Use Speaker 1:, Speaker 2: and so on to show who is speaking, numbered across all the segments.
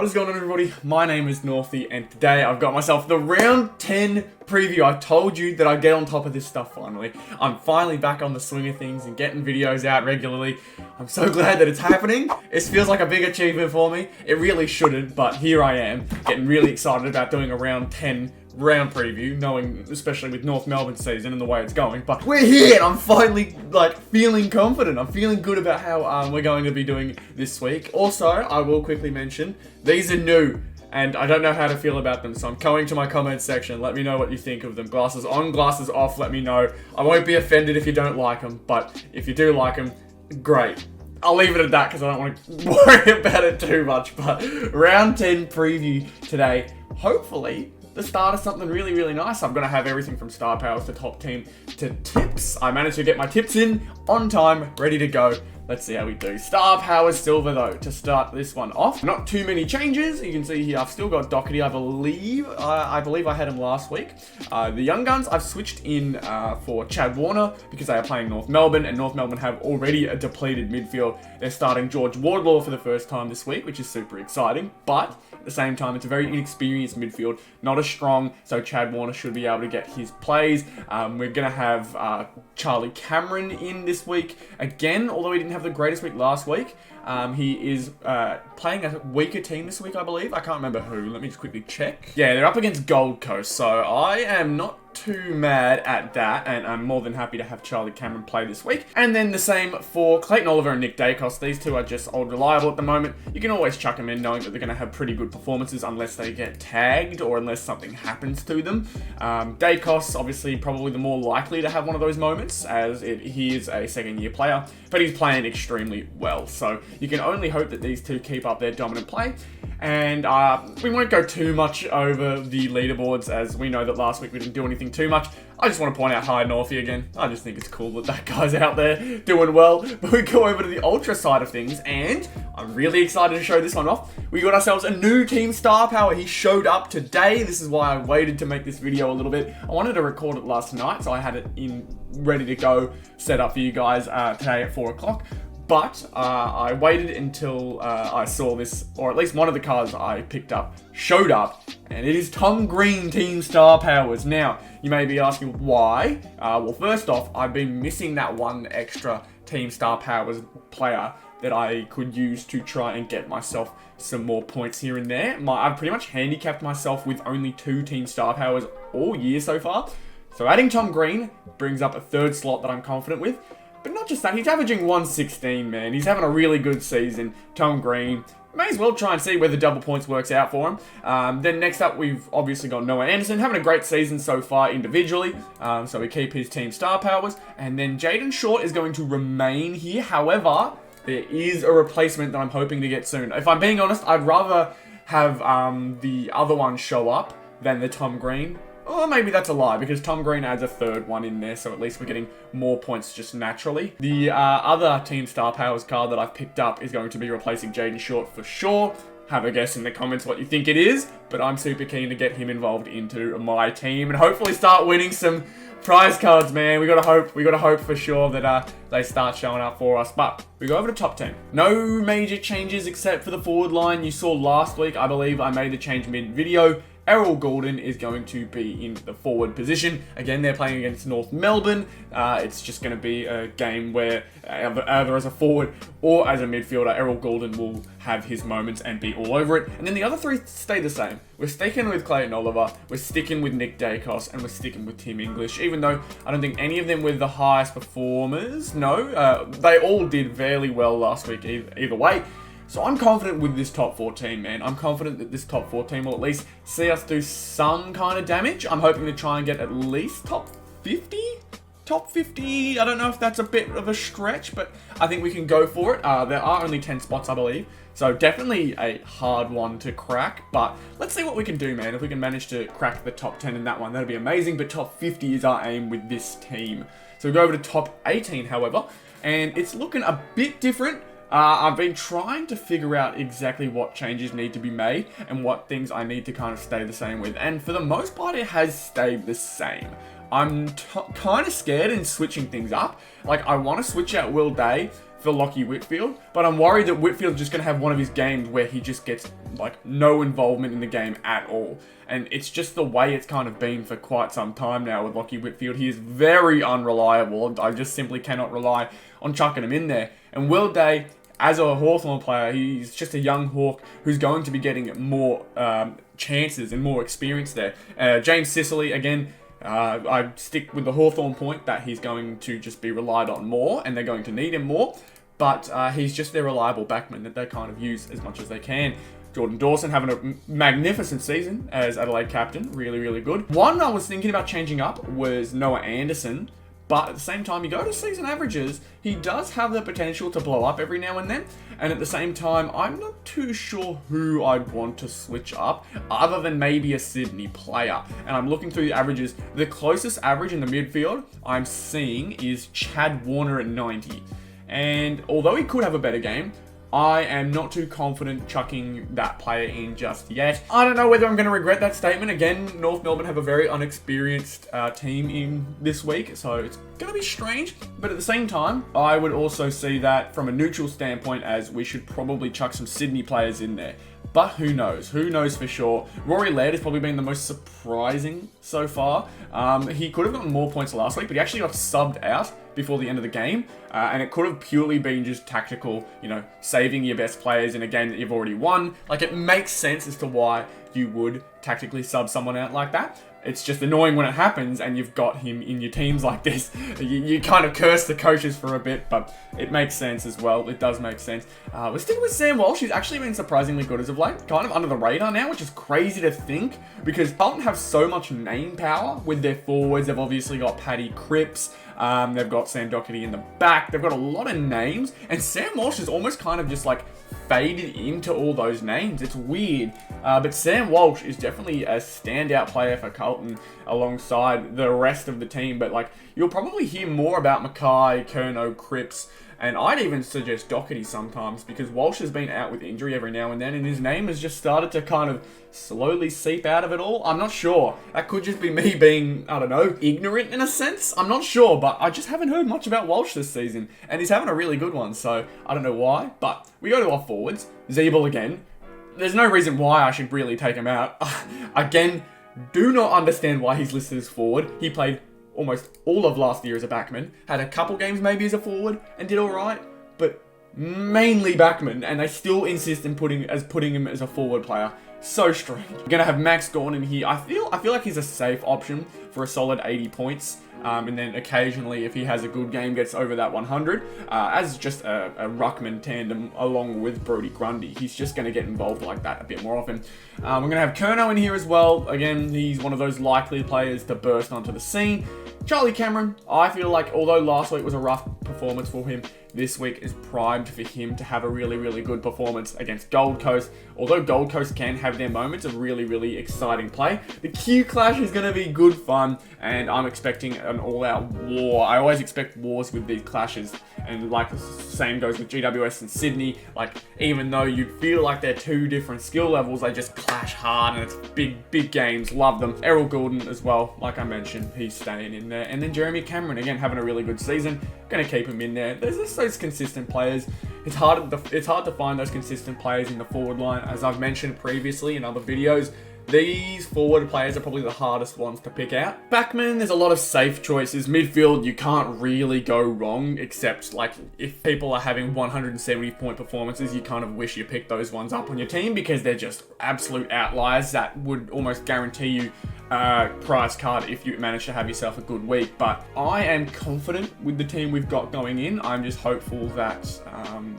Speaker 1: What is going on, everybody? My name is Northy, and today I've got myself the round 10 preview. I told you that I'd get on top of this stuff finally. I'm finally back on the swing of things and getting videos out regularly. I'm so glad that it's happening. It feels like a big achievement for me. It really shouldn't, but here I am, getting really excited about doing a round 10 round preview, knowing especially with North Melbourne season and the way it's going. But we're here and I'm finally feeling confident. I'm feeling good about how we're going to be doing this week. Also, I will quickly mention these are new and I don't know how to feel about them, so I'm going to my comments section. Let me know what you think of them. Glasses on, glasses off, let me know. I won't be offended if you don't like them, but if you do like them, great. I'll leave it at that because I don't want to worry about it too much. But round 10 preview today, hopefully the start of something really, really nice. I'm going to have everything from star powers to top team to tips. I managed to get my tips in on time, ready to go. Let's see how we do. Star powers silver though, to start this one off. Not too many changes. You can see here I've still got Doherty, I believe. I believe I had him last week. The young guns I've switched in for Chad Warner because they are playing North Melbourne, and North Melbourne have already a depleted midfield. They're starting George Wardlaw for the first time this week, which is super exciting, but at the same time, it's a very inexperienced midfield, not as strong, so Chad Warner should be able to get his plays. We're going to have Charlie Cameron in this week again, although he didn't have the greatest week last week. He is playing a weaker team this week, I believe. I can't remember who. Let me just quickly check. Yeah, they're up against Gold Coast, so I am not too mad at that, and I'm more than happy to have Charlie Cameron play this week. And then the same for Clayton Oliver and Nick Dacos. These two are just old reliable at the moment. You can always chuck them in knowing that they're going to have pretty good performances unless they get tagged or unless something happens to them. Dacos, obviously, probably the more likely to have one of those moments as he is a second-year player, but he's playing extremely well. So you can only hope that these two keep up their dominant play. And we won't go too much over the leaderboards, as we know that last week we didn't do anything too much. I just want to point out hi Northy again. I just think it's cool that that guy's out there doing well. But we go over to the ultra side of things, and I'm really excited to show this one off. We got ourselves a new team star power. He showed up today. This is why I waited to make this video a little bit. I wanted to record it last night, so I had it in ready to go, set up for you guys today at 4 o'clock. But I waited until I saw this, or at least one of the cards I picked up showed up, and it is Tom Green Team Star Powers. Now, you may be asking why. Well, first off, I've been missing that one extra Team Star Powers player that I could use to try and get myself some more points here and there. I've pretty much handicapped myself with only 2 Team Star Powers all year so far. So adding Tom Green brings up a third slot that I'm confident with. But not just that, he's averaging 116, man. He's having a really good season. Tom Green. May as well try and see where the double points works out for him. Then next up, we've obviously got Noah Anderson, having a great season so far individually. So we keep his team star powers. And then Jaden Short is going to remain here. However, there is a replacement that I'm hoping to get soon. If I'm being honest, I'd rather have the other one show up than the Tom Green. Or maybe that's a lie, because Tom Green adds a third one in there, so at least we're getting more points just naturally. The other Team Star Powers card that I've picked up is going to be replacing Jaden Short for sure. Have a guess in the comments what you think it is, but I'm super keen to get him involved into my team and hopefully start winning some prize cards, man. We gotta hope for sure that they start showing up for us. But we go over to top 10. No major changes except for the forward line. You saw last week, I believe I made the change mid-video. Errol Goulden is going to be in the forward position. Again, they're playing against North Melbourne. It's just going to be a game where either as a forward or as a midfielder, Errol Goulden will have his moments and be all over it. And then the other 3 stay the same. We're sticking with Clayton Oliver, we're sticking with Nick Dacos, and we're sticking with Tim English, even though I don't think any of them were the highest performers. No, they all did fairly well last week either way. So I'm confident with this top 14, man. I'm confident that this top 14 will at least see us do some kind of damage. I'm hoping to try and get at least top 50? Top 50, I don't know if that's a bit of a stretch, but I think we can go for it. There are only 10 spots, I believe. So definitely a hard one to crack, but let's see what we can do, man. If we can manage to crack the top 10 in that one, that'd be amazing, but top 50 is our aim with this team. So we go over to top 18, however, and it's looking a bit different. I've been trying to figure out exactly what changes need to be made and what things I need to kind of stay the same with. And for the most part, it has stayed the same. I'm kind of scared in switching things up. Like, I want to switch out Will Day for Lachie Whitfield, but I'm worried that Whitfield's just going to have one of his games where he just gets like no involvement in the game at all. And it's just the way it's kind of been for quite some time now with Lachie Whitfield. He is very unreliable. I just simply cannot rely on chucking him in there. And Will Day, as a Hawthorn player, he's just a young Hawk who's going to be getting more chances and more experience there. James Sicily, again, I stick with the Hawthorn point that he's going to just be relied on more and they're going to need him more. But he's just their reliable backman that they kind of use as much as they can. Jordan Dawson having a magnificent season as Adelaide captain. Really, really good. One I was thinking about changing up was Noah Anderson. But at the same time, you go to season averages, he does have the potential to blow up every now and then. And at the same time, I'm not too sure who I'd want to switch up, other than maybe a Sydney player. And I'm looking through the averages. The closest average in the midfield I'm seeing is Chad Warner at 90. And although he could have a better game, I am not too confident chucking that player in just yet. I don't know whether I'm going to regret that statement. Again, North Melbourne have a very unexperienced team in this week, so it's going to be strange. But at the same time, I would also see that from a neutral standpoint, as we should probably chuck some Sydney players in there. But who knows? Who knows for sure? Rory Laird has probably been the most surprising so far. He could have gotten more points last week, but he actually got subbed out before the end of the game. And it could have purely been just tactical, saving your best players in a game that you've already won. Like, it makes sense as to why you would tactically sub someone out like that. It's just annoying when it happens and you've got him in your teams like this. You kind of curse the coaches for a bit, but it makes sense as well. It does make sense. We're sticking with Sam Walsh. He's actually been surprisingly good as of late. Kind of under the radar now, which is crazy to think because Carlton have so much name power with their forwards. They've obviously got Paddy Cripps. They've got Sam Doherty in the back. They've got a lot of names. And Sam Walsh is almost kind of just like faded into all those names. It's weird. But Sam Walsh is definitely a standout player for Carlton alongside the rest of the team. But like, you'll probably hear more about Mackay, Curnow, Cripps, and I'd even suggest Doherty sometimes because Walsh has been out with injury every now and then and his name has just started to kind of slowly seep out of it all. I'm not sure. That could just be me being, I don't know, ignorant in a sense. I'm not sure, but I just haven't heard much about Walsh this season and he's having a really good one, so I don't know why. But we go to our forwards. Zeeble again. There's no reason why I should really take him out. Again, do not understand why he's listed as forward. He played almost all of last year as a backman, had a couple games maybe as a forward and did alright, but mainly backman, and they still insist in putting him as a forward player. So strange. We're gonna have Max Gawn in here. I feel like he's a safe option for a solid 80 points. And then occasionally, if he has a good game, gets over that 100, as just a ruckman tandem along with Brodie Grundy. He's just going to get involved like that a bit more often. We're going to have Curnow in here as well. Again, he's one of those likely players to burst onto the scene. Charlie Cameron, I feel like although last week was a rough performance for him, this week is primed for him to have a really, really good performance against Gold Coast. Although Gold Coast can have their moments of really, really exciting play, the Q Clash is going to be good fun, and I'm expecting an all-out war. I always expect wars with these clashes, and like the same goes with GWS and Sydney. Like, even though you feel like they're two different skill levels, they just clash hard, and it's big games. Love them. Errol Goulden as well, like I mentioned, he's staying in there. And then Jeremy Cameron, again, having a really good season. Going to keep him in there. There's just those consistent players. It's hard to find those consistent players in the forward line. As I've mentioned previously in other videos, these forward players are probably the hardest ones to pick out. Backman, there's a lot of safe choices. Midfield, you can't really go wrong, except like if people are having 170 point performances, you kind of wish you picked those ones up on your team because they're just absolute outliers that would almost guarantee you prize card if you manage to have yourself a good week. But I am confident with the team we've got going in. I'm just hopeful that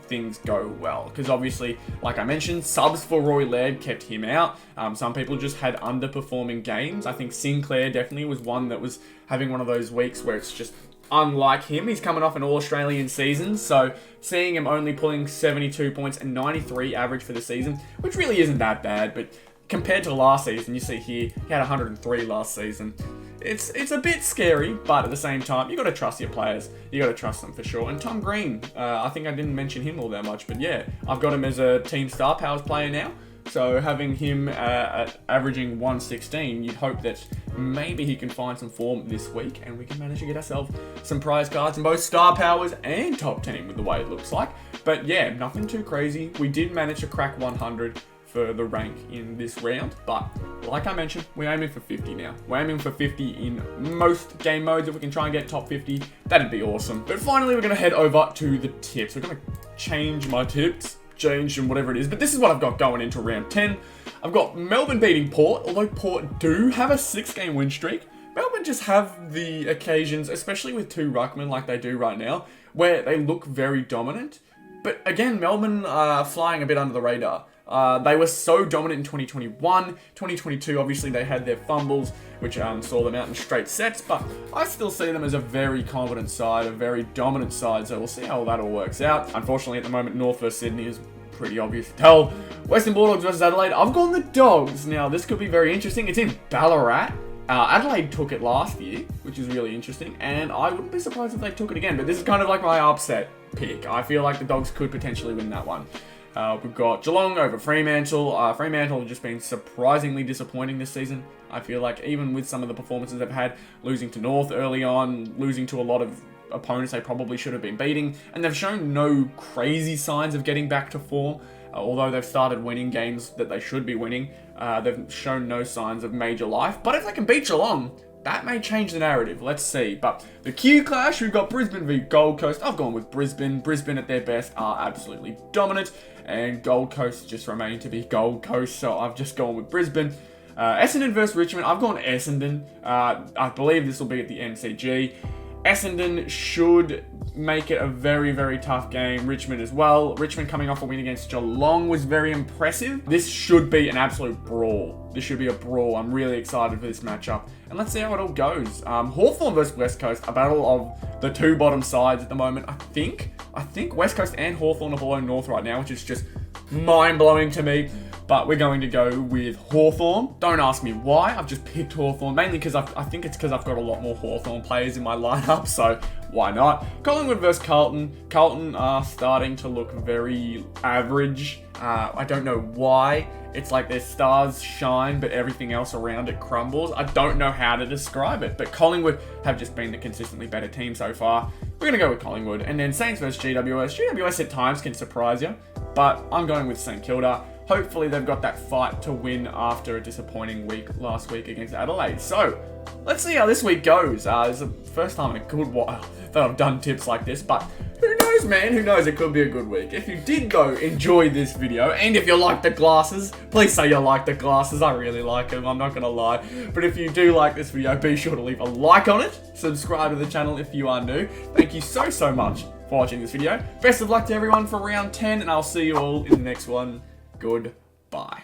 Speaker 1: things go well, because obviously, like I mentioned, subs for Roy Laird kept him out. Some people just had underperforming games. I think Sinclair definitely was one that was having one of those weeks where it's just unlike him. He's coming off an All-Australian season, so seeing him only pulling 72 points and 93 average for the season, which really isn't that bad, but compared to last season, you see here, he had 103 last season. It's a bit scary, but at the same time, you got to trust your players. You got to trust them for sure. And Tom Green, I think I didn't mention him all that much, but yeah, I've got him as a Team Star Powers player now. So having him averaging 116, you'd hope that maybe he can find some form this week and we can manage to get ourselves some prize cards in both star powers and top team with the way it looks like. But yeah, nothing too crazy. We did manage to crack 100 for the rank in this round, but like I mentioned, we're aiming for 50 now. We're aiming for 50 in most game modes. If we can try and get top 50, that'd be awesome. But finally, we're gonna head over to the tips. We're gonna change my tips, change and whatever it is, but this is what I've got going into round 10. I've got Melbourne beating Port, although Port do have a 6-game win streak. Melbourne just have the occasions, especially with 2 ruckmen like they do right now, where they look very dominant. But again, Melbourne are flying a bit under the radar. They were so dominant in 2021. 2022, obviously, they had their fumbles, which saw them out in straight sets, but I still see them as a very competent side, a very dominant side, so we'll see how that all works out. Unfortunately, at the moment, North versus Sydney is pretty obvious to tell. Western Bulldogs versus Adelaide. I've gone the Dogs. Now, this could be very interesting. It's in Ballarat. Adelaide took it last year, which is really interesting, and I wouldn't be surprised if they took it again, but this is kind of like my upset pick. I feel like the Dogs could potentially win that one. We've got Geelong over Fremantle. Fremantle have just been surprisingly disappointing this season. I feel like even with some of the performances they've had, losing to North early on, losing to a lot of opponents they probably should have been beating, and they've shown no crazy signs of getting back to form. Although they've started winning games that they should be winning, they've shown no signs of major life. But if they can beat Geelong, that may change the narrative. Let's see. But the Q clash, we've got Brisbane v Gold Coast. I've gone with Brisbane. Brisbane at their best are absolutely dominant, and Gold Coast just remain to be Gold Coast, so I've just gone with Brisbane. Essendon versus Richmond. I've gone Essendon. I believe this will be at the MCG. Essendon should make it a very, very tough game. Richmond as well. Richmond coming off a win against Geelong was very impressive. This should be an absolute brawl. This should be a brawl. I'm really excited for this matchup. And let's see how it all goes. Hawthorn versus West Coast, a battle of the 2 bottom sides at the moment. I think West Coast and Hawthorn are below North right now, which is just mind-blowing to me. But we're going to go with Hawthorn. Don't ask me why. I've just picked Hawthorn, mainly because I think it's because I've got a lot more Hawthorn players in my lineup, so why not? Collingwood versus Carlton. Carlton are starting to look very average. I don't know why. It's like their stars shine, but everything else around it crumbles. I don't know how to describe it, but Collingwood have just been the consistently better team so far. We're going to go with Collingwood. And then Saints versus GWS. GWS at times can surprise you, but I'm going with St Kilda. Hopefully they've got that fight to win after a disappointing week last week against Adelaide. So, let's see how this week goes. It's the first time in a good while that I've done tips like this, but who knows, man? Who knows? It could be a good week. If you did go enjoy this video, and if you like the glasses, please say you like the glasses. I really like them, I'm not going to lie. But if you do like this video, be sure to leave a like on it. Subscribe to the channel if you are new. Thank you so much for watching this video. Best of luck to everyone for round 10, and I'll see you all in the next one. Goodbye.